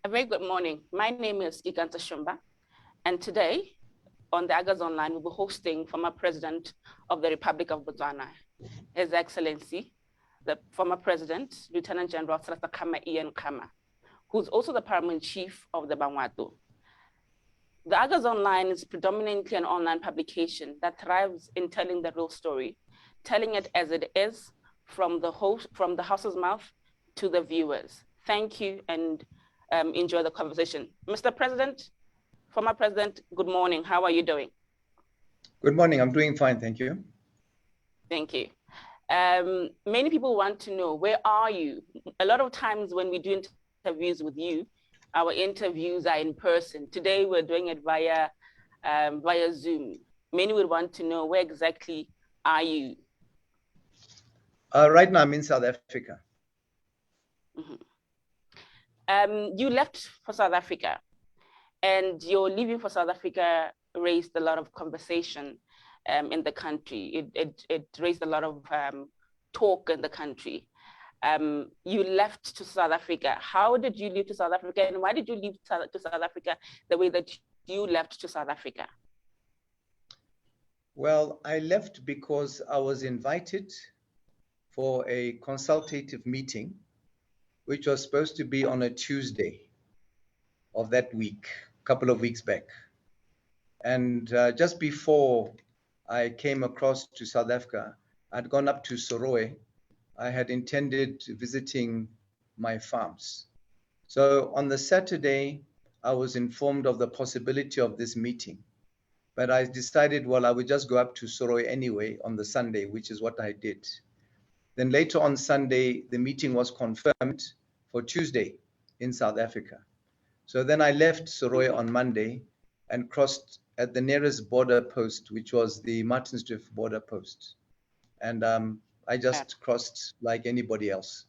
A very good morning. My name is Iganta Shumba, and today on the Agas Online, we'll be hosting former President of the Republic of Botswana, His Excellency, the former President, Lieutenant General President Ian Khama, who's also the Paramount Chief of the Bangwatu. The Agas Online is predominantly an online publication that thrives in telling the real story, telling it as it is, from the house's mouth to the viewers. Thank you, and enjoy the conversation. Mr. President, former President, good morning. How are you doing? Good morning. I'm doing fine. Thank you. Thank you. Many people want to know, where are you? A lot of times when we do interviews with you, our interviews are in person. Today, we're doing it via Zoom. Many would want to know, where exactly are you? Right now, I'm in South Africa. Mm-hmm. You left for South Africa, and your leaving for South Africa raised a lot of conversation in the country. It raised a lot of talk in the country. You left to South Africa. How did you leave to South Africa, and why did you leave to South Africa the way that you left to South Africa? Well, I left because I was invited for a consultative meeting, which was supposed to be on a Tuesday of that week, a couple of weeks back. And just before I came across to South Africa, I'd gone up to Soroe. I had intended visiting my farms. So on the Saturday, I was informed of the possibility of this meeting. But I decided, well, I would just go up to Soroe anyway on the Sunday, which is what I did. Then later on Sunday, the meeting was confirmed for Tuesday in South Africa. So then I left Soroe on Monday and crossed at the nearest border post, which was the Martinsdrift border post. And I just crossed like anybody else.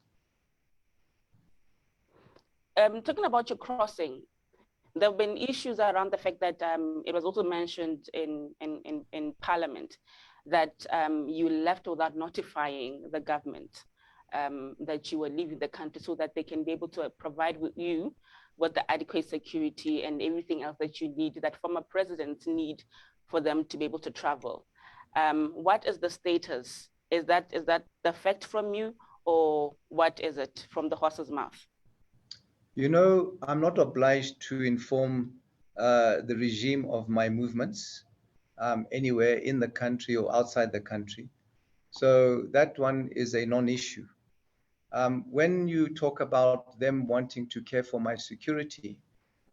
Talking about your crossing, there have been issues around the fact that it was also mentioned in Parliament that you left without notifying the government that you were leaving the country, so that they can be able to provide you with the adequate security and everything else that you need, that former presidents need for them to be able to travel. What is the status? Is that the fact from you, or what is it from the horse's mouth? You know, I'm not obliged to inform the regime of my movements anywhere in the country or outside the country. So that one is a non-issue. When you talk about them wanting to care for my security,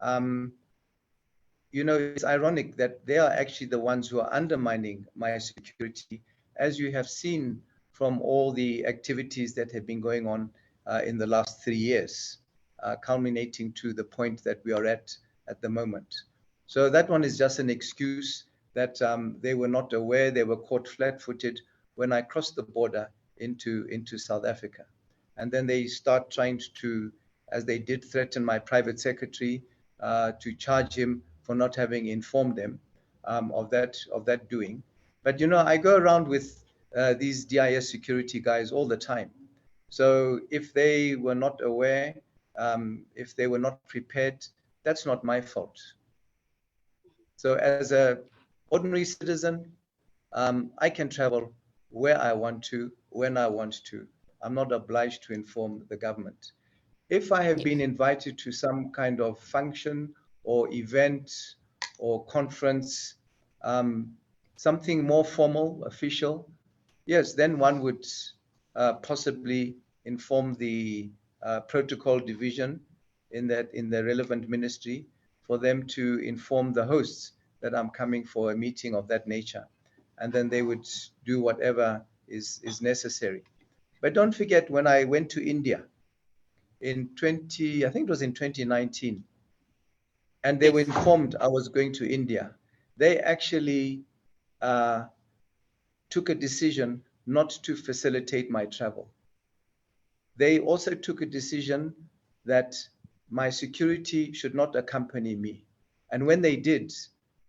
you know, it's ironic that they are actually the ones who are undermining my security, as you have seen from all the activities that have been going on in the last 3 years, culminating to the point that we are at the moment. So that one is just an excuse that they were not aware, they were caught flat-footed when I crossed the border into South Africa. And then they start trying to, as they did, threaten my private secretary to charge him for not having informed them of that doing. But you know, I go around with these DIS security guys all the time. So if they were not aware, if they were not prepared, that's not my fault. So as an ordinary citizen, I can travel where I want to, when I want to. I'm not obliged to inform the government. If I have been invited to some kind of function or event or conference, something more formal, official, yes, then one would possibly inform the protocol division in the relevant ministry for them to inform the hosts that I'm coming for a meeting of that nature. And then they would do whatever is necessary. But don't forget, when I went to India in I think it was in 2019, and they were informed I was going to India, they actually took a decision not to facilitate my travel. They also took a decision that my security should not accompany me. And when they did,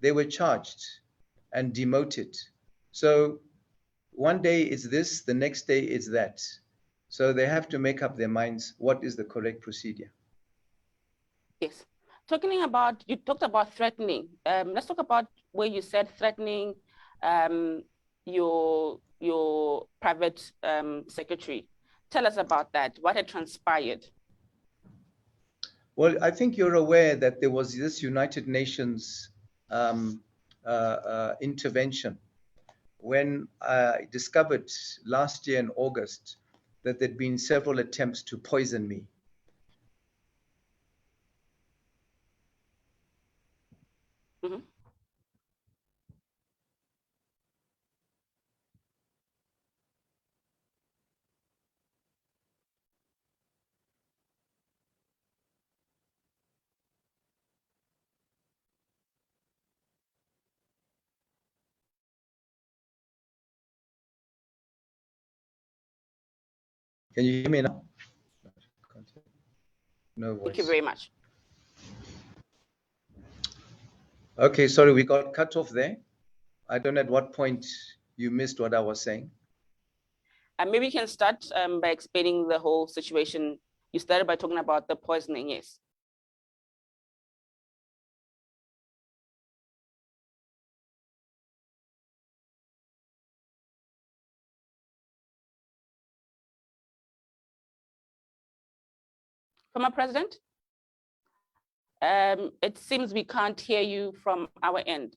they were charged and demoted. So one day it's this, the next day it's that. So they have to make up their minds what is the correct procedure. Yes. You talked about threatening. Let's talk about where you said threatening your private secretary. Tell us about that. What had transpired? Well, I think you're aware that there was this United Nations intervention when I discovered last year in August that there'd been several attempts to poison me. Mm-hmm. Can you hear me now? No Thank you voice. very much. Okay, sorry, we got cut off there. I don't know at what point you missed what I was saying. And maybe you can start by explaining the whole situation. You started by talking about the poisoning, yes. Former President, it seems we can't hear you from our end.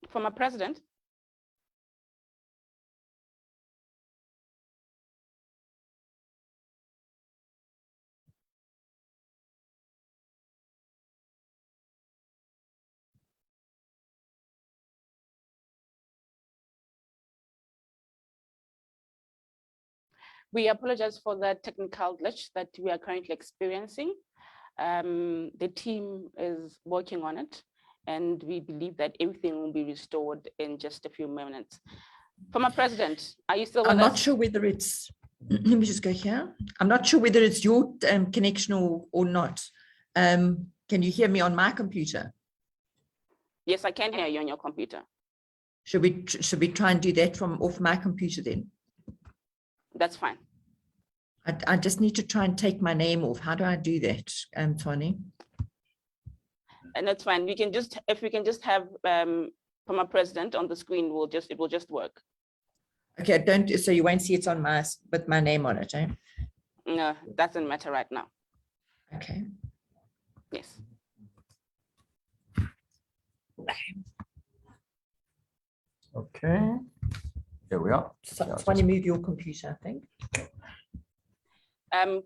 Former President. We apologize for the technical glitch that we are currently experiencing. The team is working on it, and we believe that everything will be restored in just a few minutes. Former President, are you still with us? I'm not sure whether it's, let me just go here. I'm not sure whether it's your connection or not. Can you hear me on my computer? Yes, I can hear you on your computer. Should we try and do that from off my computer then? That's fine. I just need to try and take my name off. How do I do that, Tony? And that's fine. We can just, if we can just have Former President on the screen, it will just work. Okay, so you won't see it's on with my name on it, eh? No, doesn't matter right now. Okay. Yes. Okay, here we are. So when you move your computer, I think.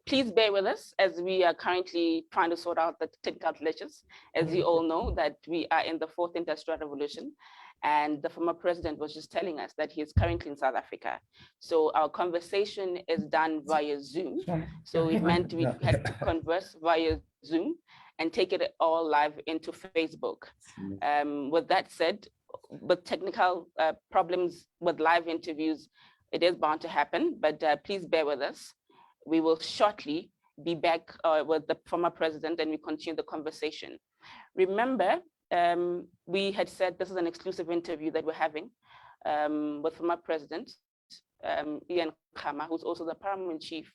Please bear with us as we are currently trying to sort out the technical glitches. As you all know, that we are in the fourth industrial revolution, and the former president was just telling us that he is currently in South Africa. So our conversation is done via Zoom. So it meant we had to converse via Zoom and take it all live into Facebook. With that said, with technical problems with live interviews, it is bound to happen, but please bear with us. We will shortly be back with the former president and we continue the conversation. Remember, we had said this is an exclusive interview that we're having with former President Ian Khama, who's also the paramount chief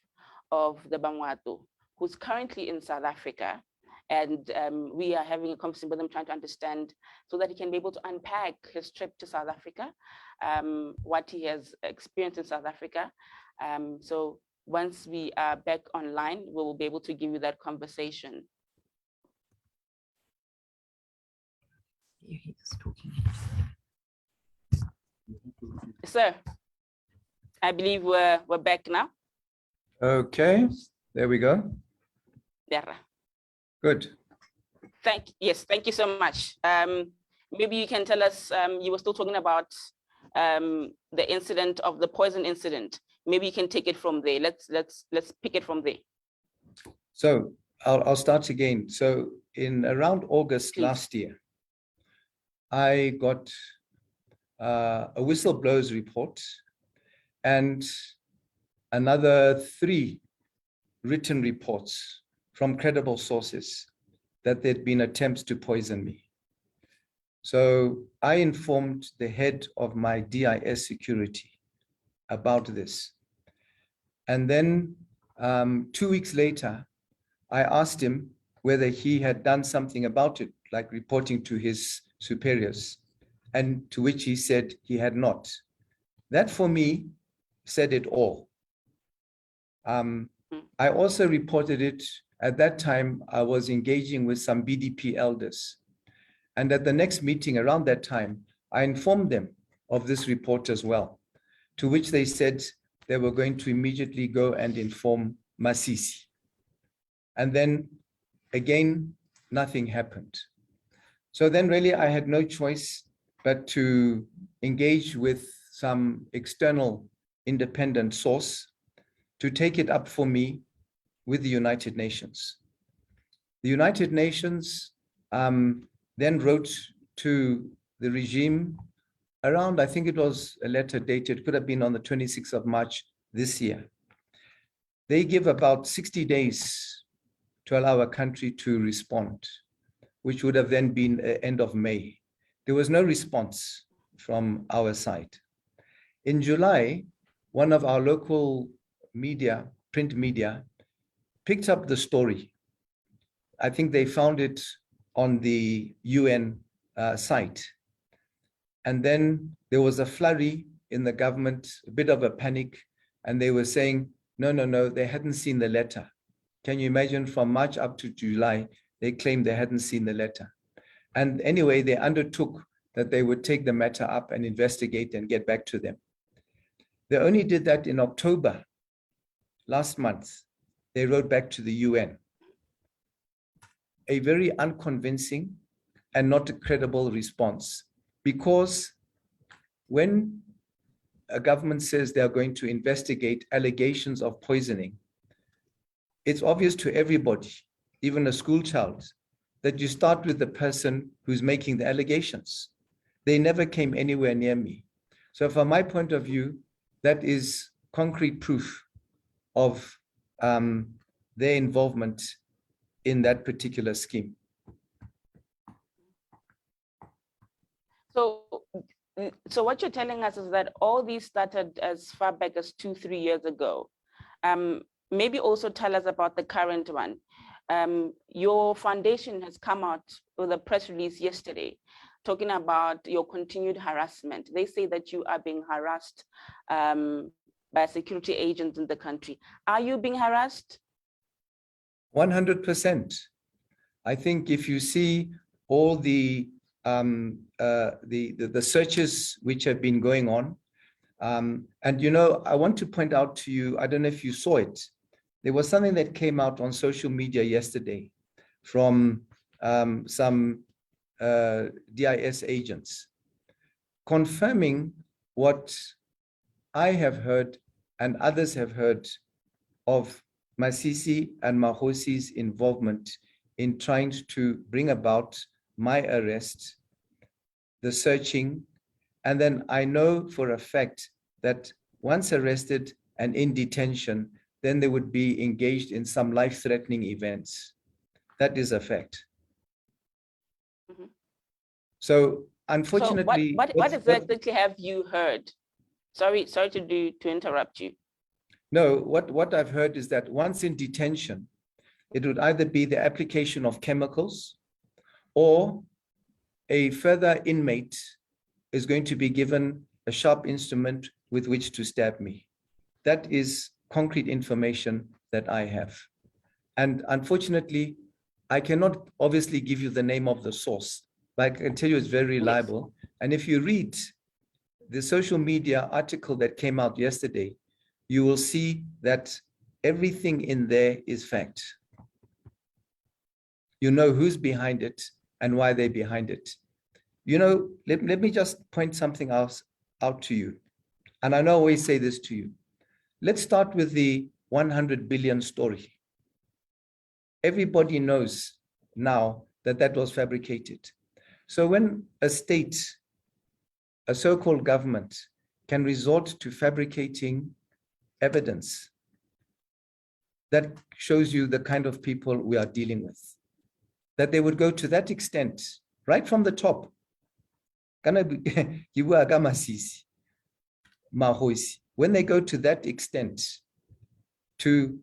of the Bangwatu, who's currently in South Africa. And we are having a conversation with him, trying to understand so that he can be able to unpack his trip to South Africa, what he has experienced in South Africa. So once we are back online, we will be able to give you that conversation. He's talking. Sir, I believe we're back now. Okay, there we go. There. Good. Thank you so much. Maybe you can tell us, you were still talking about the incident of the poison incident. Maybe you can take it from there. Let's pick it from there. So I'll start again. So in around August Please. last year, I got a whistleblower's report and another 3 written reports from credible sources that there'd been attempts to poison me. So I informed the head of my DIS security about this. And then 2 weeks later, I asked him whether he had done something about it, like reporting to his superiors, and to which he said he had not. That for me said it all. I also reported it. At that time, I was engaging with some BDP elders. And at the next meeting around that time, I informed them of this report as well, to which they said they were going to immediately go and inform Masisi. And then again, nothing happened. So then really I had no choice but to engage with some external independent source to take it up for me with the United Nations. The United Nations then wrote to the regime around, I think it was a letter dated, could have been on the 26th of March this year. They give about 60 days to allow a country to respond, which would have then been end of May. There was no response from our side. In July, one of our local media, print media, picked up the story. I think they found it on the UN site. And then there was a flurry in the government, a bit of a panic, and they were saying, no, they hadn't seen the letter. Can you imagine, from March up to July, they claimed they hadn't seen the letter. And anyway, they undertook that they would take the matter up and investigate and get back to them. They only did that in October, last month. They wrote back to the UN. A very unconvincing and not a credible response, because when a government says they are going to investigate allegations of poisoning, it's obvious to everybody, even a school child, that you start with the person who's making the allegations. They never came anywhere near me. So from my point of view, that is concrete proof of their involvement in that particular scheme. So what you're telling us is that all these started as far back as 2-3 years ago. Maybe also tell us about the current one. Your foundation has come out with a press release yesterday talking about your continued harassment. They say that you are being harassed by security agents in the country. Are you being harassed? 100%. I think if you see all the searches which have been going on, and you know, I want to point out to you, I don't know if you saw it, there was something that came out on social media yesterday from some DIS agents confirming what I have heard and others have heard of Masisi and Mahosi's involvement in trying to bring about my arrest, the searching, and then I know for a fact that once arrested and in detention, then they would be engaged in some life-threatening events. That is a fact. Mm-hmm. So unfortunately, so what exactly have you heard? Sorry to interrupt you. No, what I've heard is that once in detention, it would either be the application of chemicals or a further inmate is going to be given a sharp instrument with which to stab me. That is concrete information that I have. And unfortunately, I cannot obviously give you the name of the source, but I can tell you it's very reliable. Yes. And if you read the social media article that came out yesterday, you will see that everything in there is fact. You know who's behind it and why they're behind it. You know, let me just point something else out to you. And I know I always say this to you. Let's start with the 100 billion story. Everybody knows now that that was fabricated. So when a state, a so-called government, can resort to fabricating evidence that shows you the kind of people we are dealing with. That they would go to that extent, right from the top. When they go to that extent to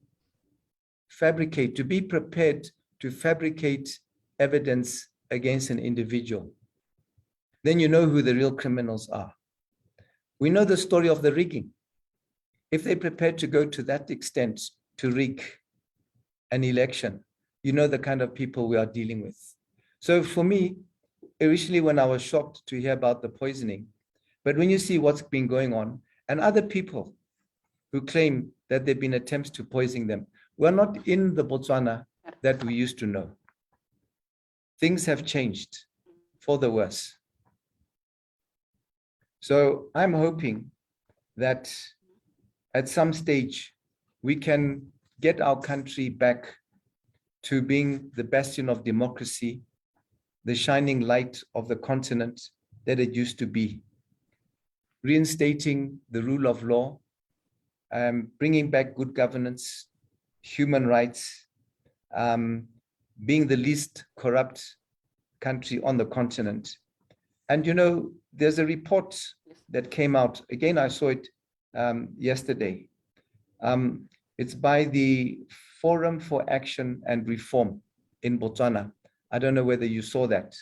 fabricate, to be prepared to fabricate evidence against an individual, then you know who the real criminals are. We know the story of the rigging. If they're prepared to go to that extent to rig an election, you know the kind of people we are dealing with. So for me, initially when I was shocked to hear about the poisoning, but when you see what's been going on, and other people who claim that there have been attempts to poison them, we're not in the Botswana that we used to know. Things have changed for the worse. So I'm hoping that at some stage we can get our country back to being the bastion of democracy, the shining light of the continent that it used to be, reinstating the rule of law, bringing back good governance, human rights, being the least corrupt country on the continent. And you know, there's a report that came out, again, I saw it yesterday. It's by the Forum for Action and Reform in Botswana. I don't know whether you saw that,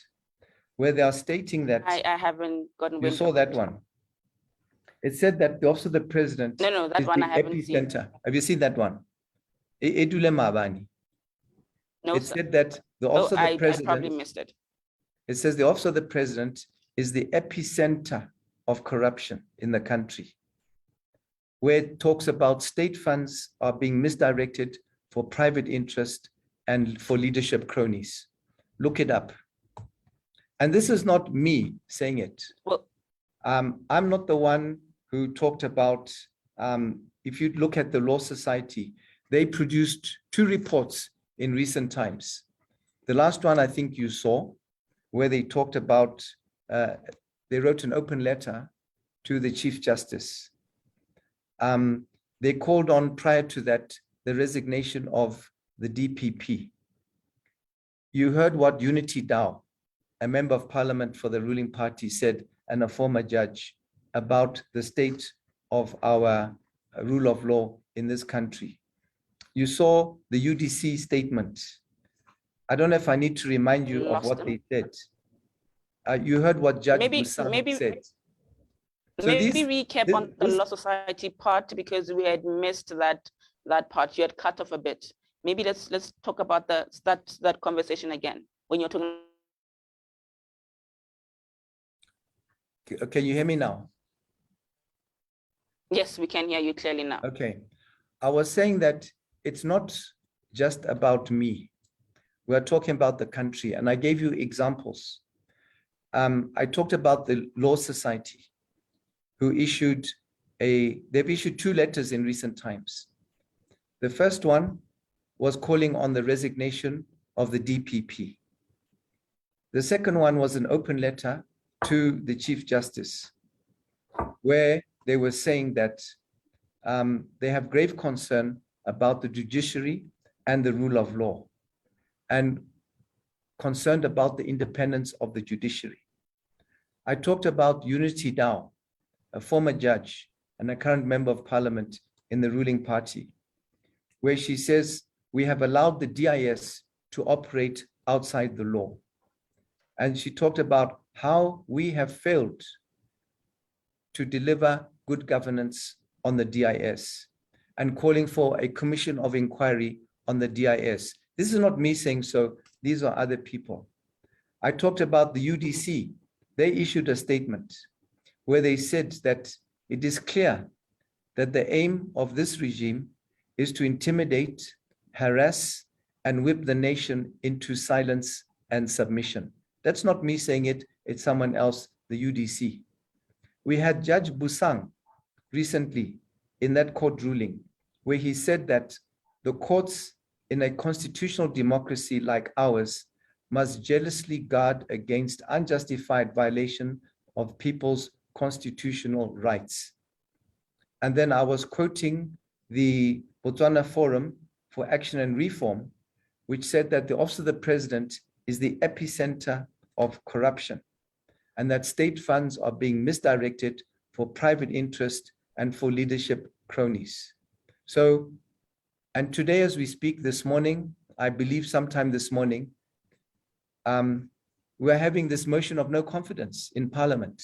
where they are stating that. I haven't gotten. You saw that one. It said that the Office of the President No, that is one the I haven't seen. epicenter. Have you seen that one? Edule Mabani. No, It sir. said that the Office of the I President. probably missed it. It says the Office of the President is the epicenter of corruption in the country, where it talks about state funds are being misdirected for private interest and for leadership cronies. Look it up. And this is not me saying it. Well, I'm not the one who talked about, if you look at the Law Society, they produced 2 reports in recent times. The last one I think you saw, where they talked about, they wrote an open letter to the Chief Justice. They called on, prior to that, the resignation of the DPP. You heard what Unity Dow, a member of parliament for the ruling party, said, and a former judge, about the state of our rule of law in this country. You saw the UDC statement. I don't know if I need to remind you of what they said. You heard what Judge Busang said. So maybe recap on the Law Society part, because we had missed that part. You had cut off a bit. Maybe let's talk about that conversation again when you're talking. Can you hear me now? Yes, we can hear you clearly now. Okay. I was saying that it's not just about me. We're talking about the country, and I gave you examples. I talked about the Law Society, who they've issued 2 letters in recent times. The first one was calling on the resignation of the DPP. The second one was an open letter to the Chief Justice, where they were saying that they have grave concern about the judiciary and the rule of law, and concerned about the independence of the judiciary. I talked about Unity Dow, a former judge and a current member of parliament in the ruling party, where she says, we have allowed the DIS to operate outside the law. And she talked about how we have failed to deliver good governance on the DIS, and calling for a commission of inquiry on the DIS. This is not me saying so, these are other people. I talked about the UDC. They issued a statement where they said that it is clear that the aim of this regime is to intimidate, harass, and whip the nation into silence and submission. That's not me saying it, it's someone else, the UDC. We had Judge Busang recently in that court ruling, where he said that the courts in a constitutional democracy like ours must jealously guard against unjustified violation of people's constitutional rights. And then I was quoting the Botswana Forum for Action and Reform, which said that the Office of the President is the epicenter of corruption and that state funds are being misdirected for private interest and for leadership cronies. So, and today as we speak this morning, I believe sometime this morning, we're having this motion of no confidence in Parliament.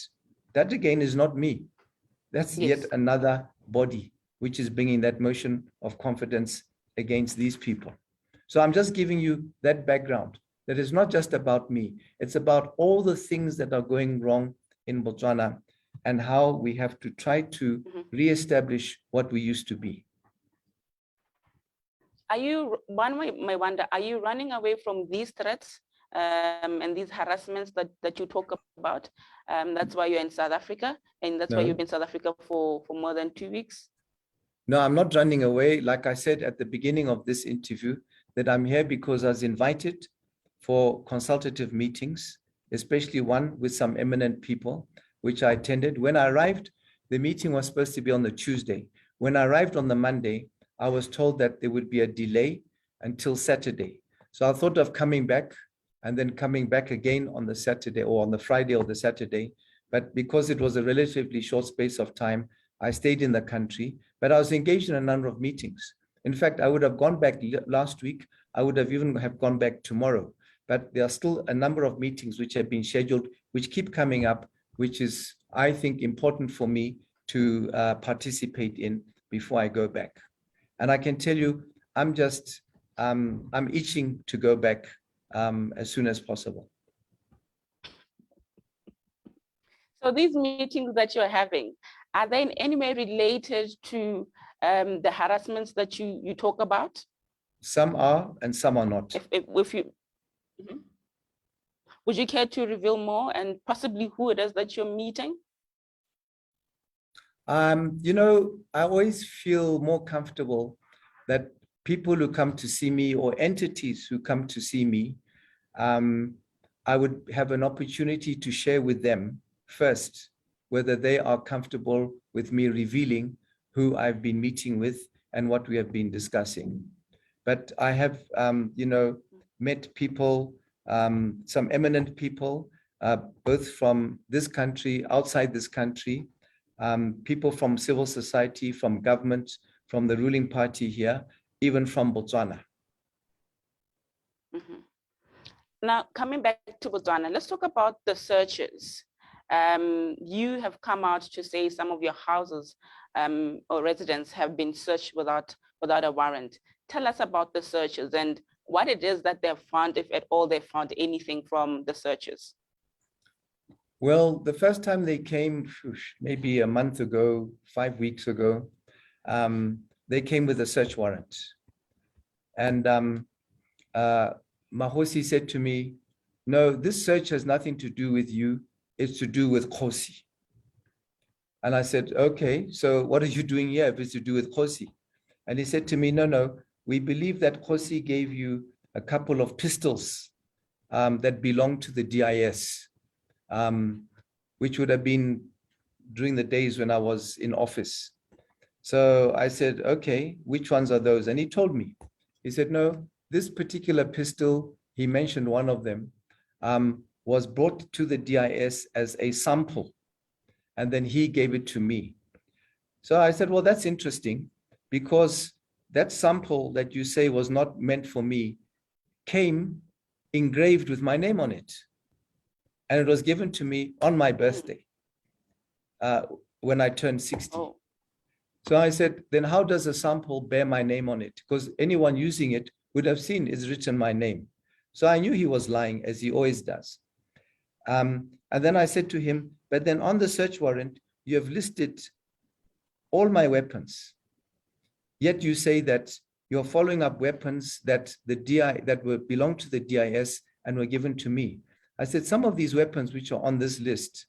That again is not me. That's yet another body which is bringing that motion of confidence against these people. So I'm just giving you that background. That is not just about me. It's about all the things that are going wrong in Botswana and how we have to try to reestablish what we used to be. Are you, one may wonder, are you running away from these threats and these harassments that you talk about? That's why you're in South Africa, and that's why you've been in South Africa for more than 2 weeks? No, I'm not running away. Like I said at the beginning of this interview, that I'm here because I was invited for consultative meetings, especially one with some eminent people, which I attended. When I arrived, the meeting was supposed to be on the Tuesday. When I arrived on the Monday, I was told that there would be a delay until Saturday. So I thought of coming back and then coming back again on the Saturday or on the Friday or the Saturday. But because it was a relatively short space of time, I stayed in the country, but I was engaged in a number of meetings. In fact, I would have gone back last week. I would have even have gone back tomorrow. But there are still a number of meetings which have been scheduled, which keep coming up, which is, I think, important for me to participate in before I go back. And I can tell you, I'm itching to go back as soon as possible. So these meetings that you're having, are they in any way related to the harassments that you talk about? Some are and some are not. If you, would you care to reveal more and possibly who it is that you're meeting? You know, I always feel more comfortable that people who come to see me or entities who come to see me, I would have an opportunity to share with them first, whether they are comfortable with me revealing who I've been meeting with and what we have been discussing. But I have, you know, met people, some eminent people, both from this country, outside this country, people from civil society, from government, from the ruling party here, even from Botswana. Now, coming back to Botswana, let's talk about the searches. You have come out to say some of your houses or residents have been searched without a warrant. Tell us about the searches and what it is that they've found, if at all they found anything from the searches. Well, the first time they came, maybe a month ago, 5 weeks ago, they came with a search warrant. And Mahosi said to me, no, this search has nothing to do with you. It's to do with Khosi. And I said, okay, so what are you doing here if it's to do with Khosi? And he said to me, no, we believe that Khosi gave you a couple of pistols that belong to the DIS, which would have been during the days when I was in office. So I said, okay, which ones are those? And he told me. He said, no, this particular pistol, he mentioned one of them, was brought to the DIS as a sample, and then he gave it to me. So I said, well, that's interesting, because that sample that you say was not meant for me came engraved with my name on it. And it was given to me on my birthday when I turned 60. Oh. So I said, then how does a sample bear my name on it? Because anyone using it would have seen it's written my name. So I knew he was lying, as he always does. And then I said to him, but then on the search warrant, you have listed all my weapons. Yet you say that you're following up weapons that belong to the DIS and were given to me. I said, some of these weapons which are on this list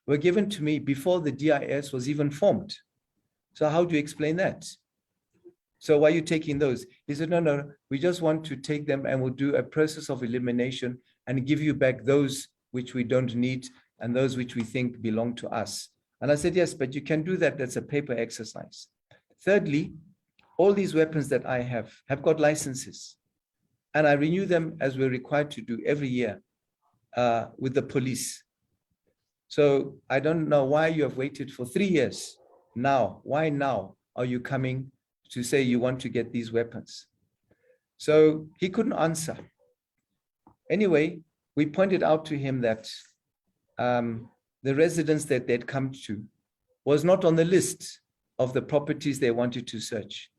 were given to me before the DIS was even formed. So how do you explain that? So why are you taking those? He said, no, we just want to take them and we'll do a process of elimination and give you back those which we don't need and those which we think belong to us. And I said, yes, but you can do that. That's a paper exercise. Thirdly, all these weapons that I have got licenses, and I renew them as we're required to do every year with the police. So I don't know why you have waited for 3 years now. Why now are you coming to say you want to get these weapons? So he couldn't answer. Anyway, we pointed out to him that the residence that they'd come to was not on the list of the properties they wanted to search.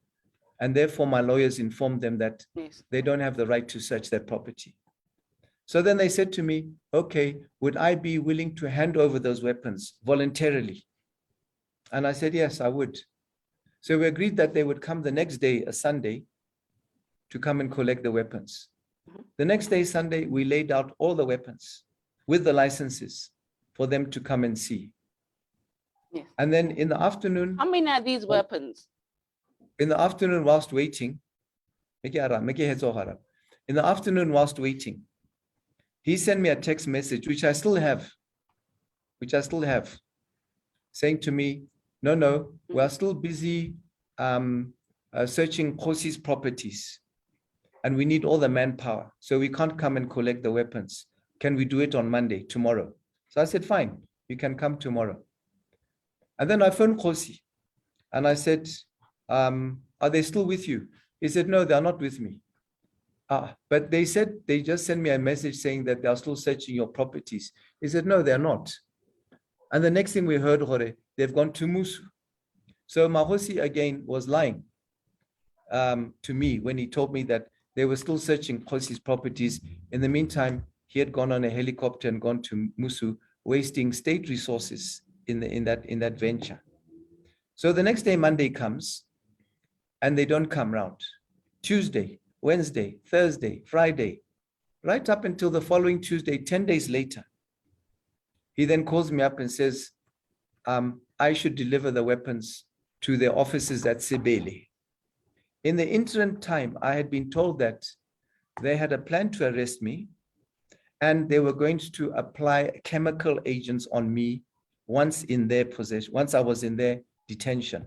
And therefore, my lawyers informed them that they don't have the right to search their property. So then they said to me, okay, would I be willing to hand over those weapons voluntarily? And I said, yes, I would. So we agreed that they would come the next day, a Sunday, to come and collect the weapons. The next day, Sunday, we laid out all the weapons with the licenses for them to come and see. Yes. And then in the afternoon. How many are these weapons? In the afternoon, whilst waiting, in the afternoon, whilst waiting, he sent me a text message, which I still have, saying to me, no, we are still busy searching Khosi's properties, and we need all the manpower, so we can't come and collect the weapons. Can we do it on Monday, tomorrow? So I said, fine, you can come tomorrow. And then I phoned Khosi, and I said, are they still with you? He said, no, they're not with me. But they said, they just sent me a message saying that they are still searching your properties. He said, no, they're not. And the next thing we heard, they've gone to Musu. So Mahosi again was lying to me when he told me that they were still searching Khosi's properties. In the meantime, he had gone on a helicopter and gone to Musu, wasting state resources in that venture. So the next day, Monday comes, and they don't come round. Tuesday, Wednesday, Thursday, Friday, right up until the following Tuesday, 10 days later. He then calls me up and says, I should deliver the weapons to their offices at Sibele. In the interim time, I had been told that they had a plan to arrest me, and they were going to apply chemical agents on me once in their possession, once I was in their detention.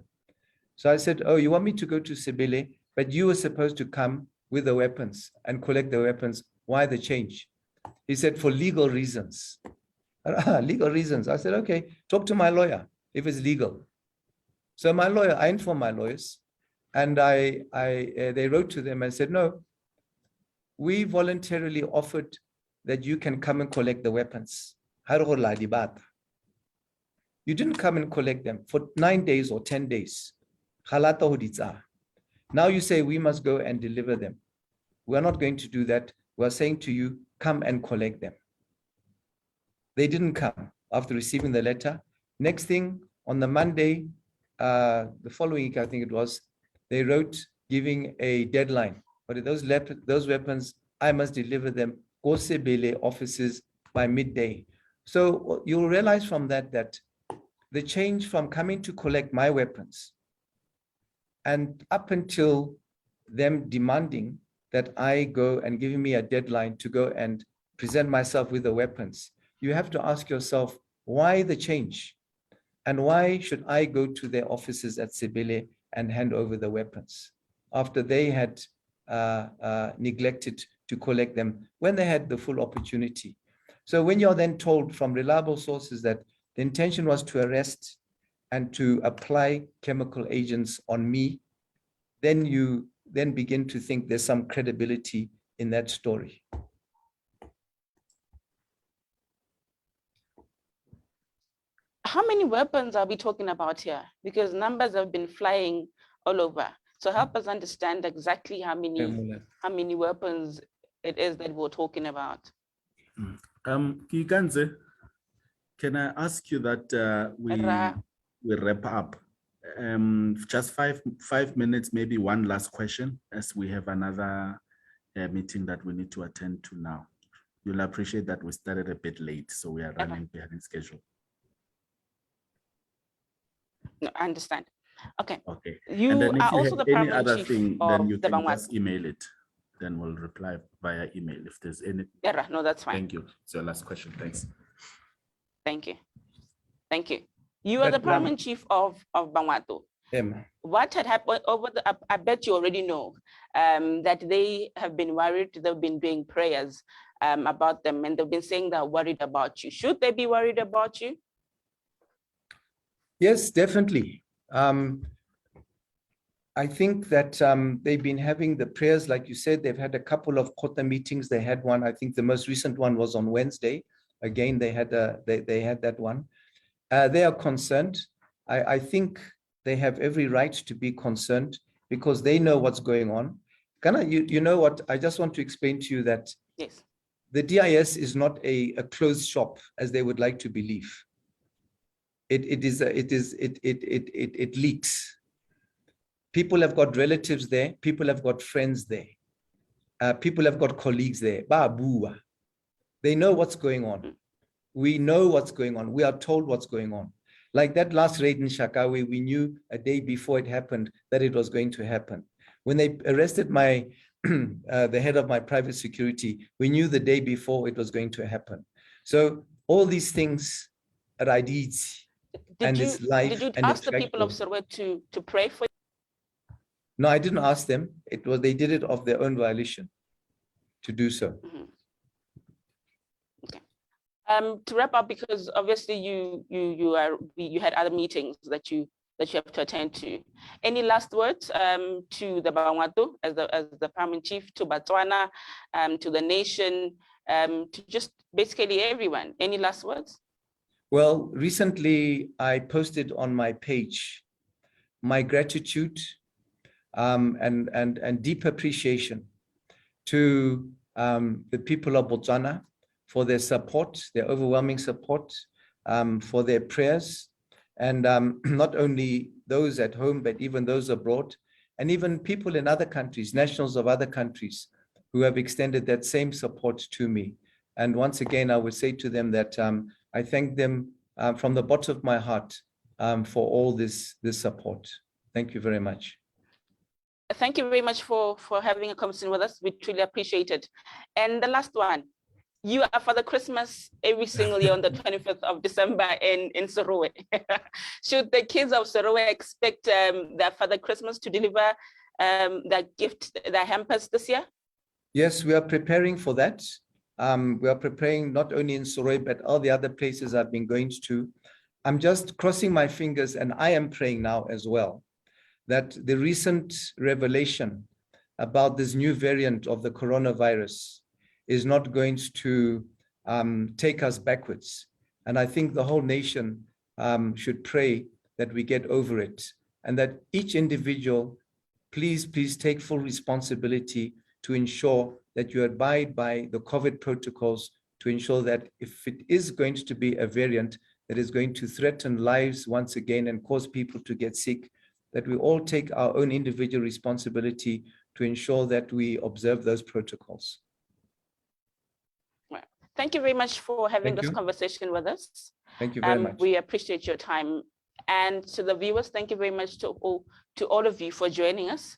So I said, oh, you want me to go to Sibele, but you were supposed to come with the weapons and collect the weapons. Why the change? He said, for legal reasons. Legal reasons. I said, okay, talk to my lawyer if it's legal. So my lawyer, I informed my lawyers, and they wrote to them and said, no, we voluntarily offered that you can come and collect the weapons. You didn't come and collect them for 9 days or 10 days. Now you say we must go and deliver them. We're not going to do that. We're saying to you, come and collect them. They didn't come after receiving the letter. Next thing, on the Monday, the following week, I think it was, they wrote giving a deadline. But those weapons, I must deliver them go Sebele offices by midday. So you'll realize from that the change from coming to collect my weapons and up until them demanding that I go and giving me a deadline to go and present myself with the weapons, you have to ask yourself, why the change? And why should I go to their offices at Sebele and hand over the weapons after they had neglected to collect them when they had the full opportunity? So when you're then told from reliable sources that the intention was to arrest and to apply chemical agents on me, then you then begin to think there's some credibility in that story. How many weapons are we talking about here? Because numbers have been flying all over. So help us understand exactly how many weapons it is that we're talking about. Kiganze, can I ask you that we wrap up? Just five minutes, maybe one last question, as we have another meeting that we need to attend to now. You'll appreciate that we started a bit late, so we are running behind schedule. No, I understand. Okay. Okay. You and then if are you also have the any permanent other chief thing, of then you the can Bangwat. just email it. Then we'll reply via email if there's any. Yeah, no, that's fine. Thank you. It's your last question. Thanks. Thank you. Thank you. You are the permanent chief of Bangwato. What had happened over the, I bet you already know that they have been worried, they've been doing prayers about them, and they've been saying they're worried about you. Should they be worried about you? Yes, definitely. I think that they've been having the prayers, like you said, they've had a couple of Kota meetings. They had one, I think the most recent one was on Wednesday. Again, they had that one. They are concerned. I think they have every right to be concerned because they know what's going on. Kana, you know what? I just want to explain to you that yes, the DIS is not a closed shop as they would like to believe. It leaks. People have got relatives there. People have got friends there. People have got colleagues there. They know what's going on. We know what's going on. We are told what's going on. Like that last raid in Shakawe, we knew a day before it happened that it was going to happen. When they arrested my the head of my private security, we knew the day before it was going to happen. So all these things are ideas. Did you ask the people of Sorwe to pray for you? No, I didn't ask them. They did it of their own volition to do so. Mm-hmm. Okay. To wrap up, because obviously you had other meetings that you have to attend to. Any last words to the Bangwatu as the Paramount Chief, to Botswana, to the nation, to just basically everyone? Any last words? Well, recently I posted on my page my gratitude and deep appreciation to the people of Botswana for their support, their overwhelming support, for their prayers, and not only those at home, but even those abroad, and even people in other countries, nationals of other countries who have extended that same support to me. And once again, I would say to them that I thank them from the bottom of my heart for all this support. Thank you very much. Thank you very much for having a conversation with us. We truly appreciate it. And the last one, you are Father Christmas every single year on the 25th of December in Sorwe. Should the kids of Sorwe expect their Father Christmas to deliver their gift, their hampers this year? Yes, we are preparing for that. We are preparing not only in Sorwe, but all the other places I've been going to. I'm just crossing my fingers, and I am praying now as well, that the recent revelation about this new variant of the coronavirus is not going to take us backwards. And I think the whole nation should pray that we get over it, and that each individual, please take full responsibility to ensure that you abide by the COVID protocols, to ensure that if it is going to be a variant that is going to threaten lives once again and cause people to get sick, that we all take our own individual responsibility to ensure that we observe those protocols. Well, thank you very much for having this conversation with us. Thank you very much. We appreciate your time. And to the viewers, thank you very much to all of you for joining us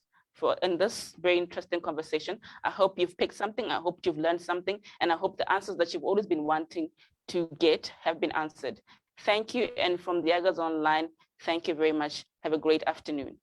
in this very interesting conversation. I hope you've picked something. I hope you've learned something. And I hope the answers that you've always been wanting to get have been answered. Thank you. And from the Agas Online, thank you very much. Have a great afternoon.